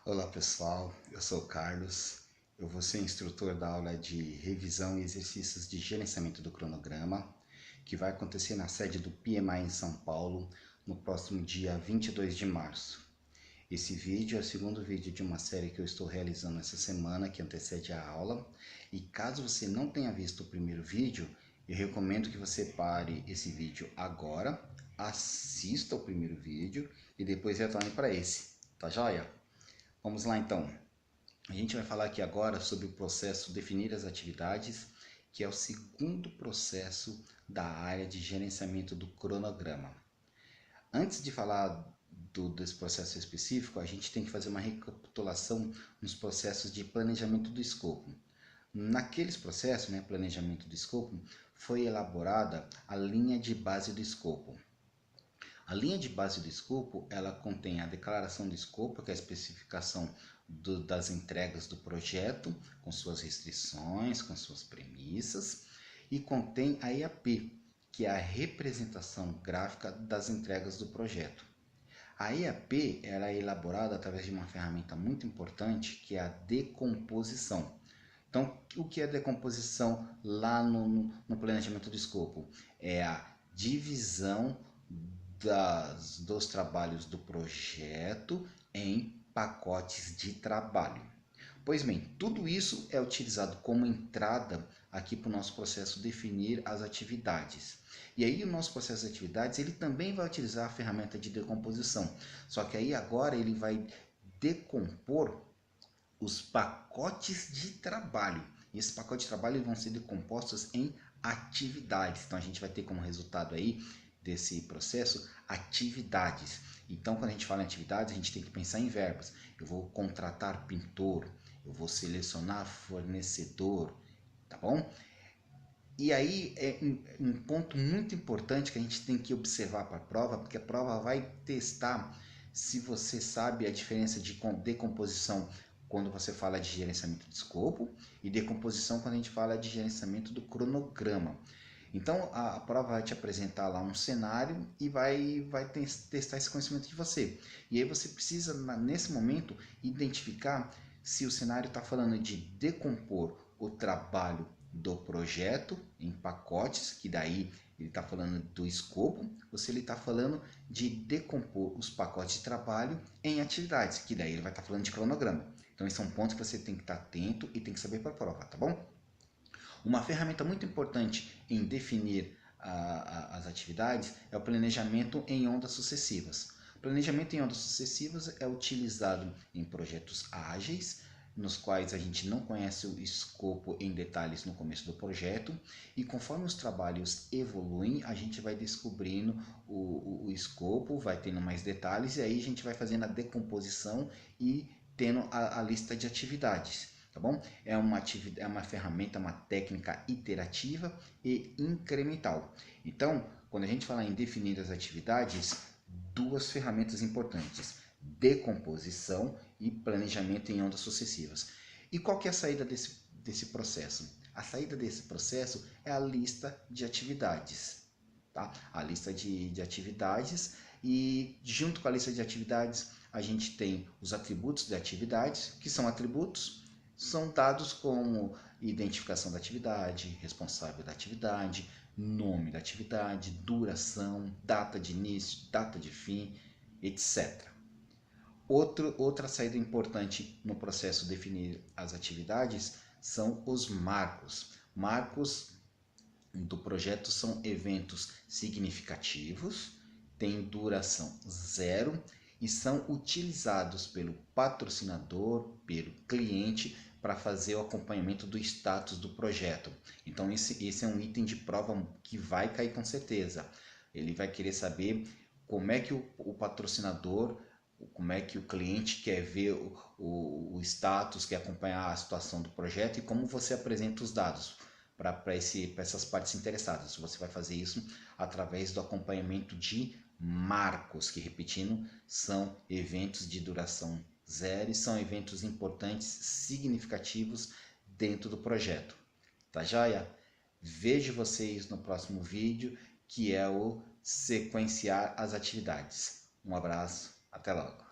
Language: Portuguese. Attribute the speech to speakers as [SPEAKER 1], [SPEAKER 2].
[SPEAKER 1] Olá pessoal, eu sou o Carlos, eu vou ser instrutor da aula de revisão e exercícios de gerenciamento do cronograma, que vai acontecer na sede do PMI em São Paulo, no próximo dia 22 de março. Esse vídeo é o segundo vídeo de uma série que eu estou realizando essa semana, que antecede a aula, e caso você não tenha visto o primeiro vídeo, eu recomendo que você pare esse vídeo agora, assista o primeiro vídeo e depois retorne para esse, tá joia? Vamos lá então. A gente vai falar aqui agora sobre o processo definir as atividades, que é o segundo processo da área de gerenciamento do cronograma. Antes de falar desse processo específico, a gente tem que fazer uma recapitulação nos processos de planejamento do escopo. Naqueles processos, planejamento do escopo, foi elaborada a linha de base do escopo. A linha de base do escopo, ela contém a declaração do escopo, que é a especificação das entregas do projeto, com suas restrições, com suas premissas, e contém a IAP, que é a representação gráfica das entregas do projeto. A IAP ela é elaborada através de uma ferramenta muito importante, que é a decomposição. Então, o que é decomposição lá no planejamento do escopo? É a divisão dos trabalhos do projeto em pacotes de trabalho. Pois bem, tudo isso é utilizado como entrada aqui para o nosso processo definir as atividades. E aí o nosso processo de atividades, ele também vai utilizar a ferramenta de decomposição. Só que aí agora ele vai decompor os pacotes de trabalho. E esses pacotes de trabalho vão ser decompostos em atividades. Então a gente vai ter como resultado aí desse processo atividades. Então quando a gente fala em atividades, a gente tem que pensar em verbos. Eu vou contratar pintor, eu vou selecionar fornecedor, tá bom? E aí é um ponto muito importante que a gente tem que observar para a prova, porque a prova vai testar se você sabe a diferença de decomposição quando você fala de gerenciamento de escopo e decomposição quando a gente fala de gerenciamento do cronograma. Então a prova vai te apresentar lá um cenário e vai testar esse conhecimento de você. E aí você precisa, nesse momento, identificar se o cenário está falando de decompor o trabalho do projeto em pacotes, que daí ele está falando do escopo, ou se ele está falando de decompor os pacotes de trabalho em atividades, que daí ele vai estar falando de cronograma. Então, esse é um ponto que você tem que estar atento e tem que saber para a prova, tá bom? Uma ferramenta muito importante em definir as atividades é o planejamento em ondas sucessivas. O planejamento em ondas sucessivas é utilizado em projetos ágeis, nos quais a gente não conhece o escopo em detalhes no começo do projeto, e conforme os trabalhos evoluem, a gente vai descobrindo o escopo, vai tendo mais detalhes, e aí a gente vai fazendo a decomposição e tendo a lista de atividades. Tá bom? É uma ferramenta, uma técnica iterativa e incremental. Então, quando a gente fala em definir as atividades, duas ferramentas importantes: decomposição e planejamento em ondas sucessivas. E qual que é a saída desse processo? A saída desse processo é a lista de atividades. Tá? A lista de atividades, e junto com a lista de atividades a gente tem os atributos de atividades, que são atributos, são dados como identificação da atividade, responsável da atividade, nome da atividade, duração, data de início, data de fim, etc. Outra saída importante no processo de definir as atividades são os marcos. Marcos do projeto são eventos significativos, têm duração zero e são utilizados pelo patrocinador, pelo cliente, para fazer o acompanhamento do status do projeto. Então esse é um item de prova que vai cair com certeza. Ele vai querer saber como é que o patrocinador, como é que o cliente quer ver o status, quer acompanhar a situação do projeto e como você apresenta os dados para essas partes interessadas. Você vai fazer isso através do acompanhamento de marcos, que, repetindo, são eventos de duração zero e são eventos importantes, significativos dentro do projeto. Tá joia? Vejo vocês no próximo vídeo, que é o sequenciar as atividades. Um abraço, até logo.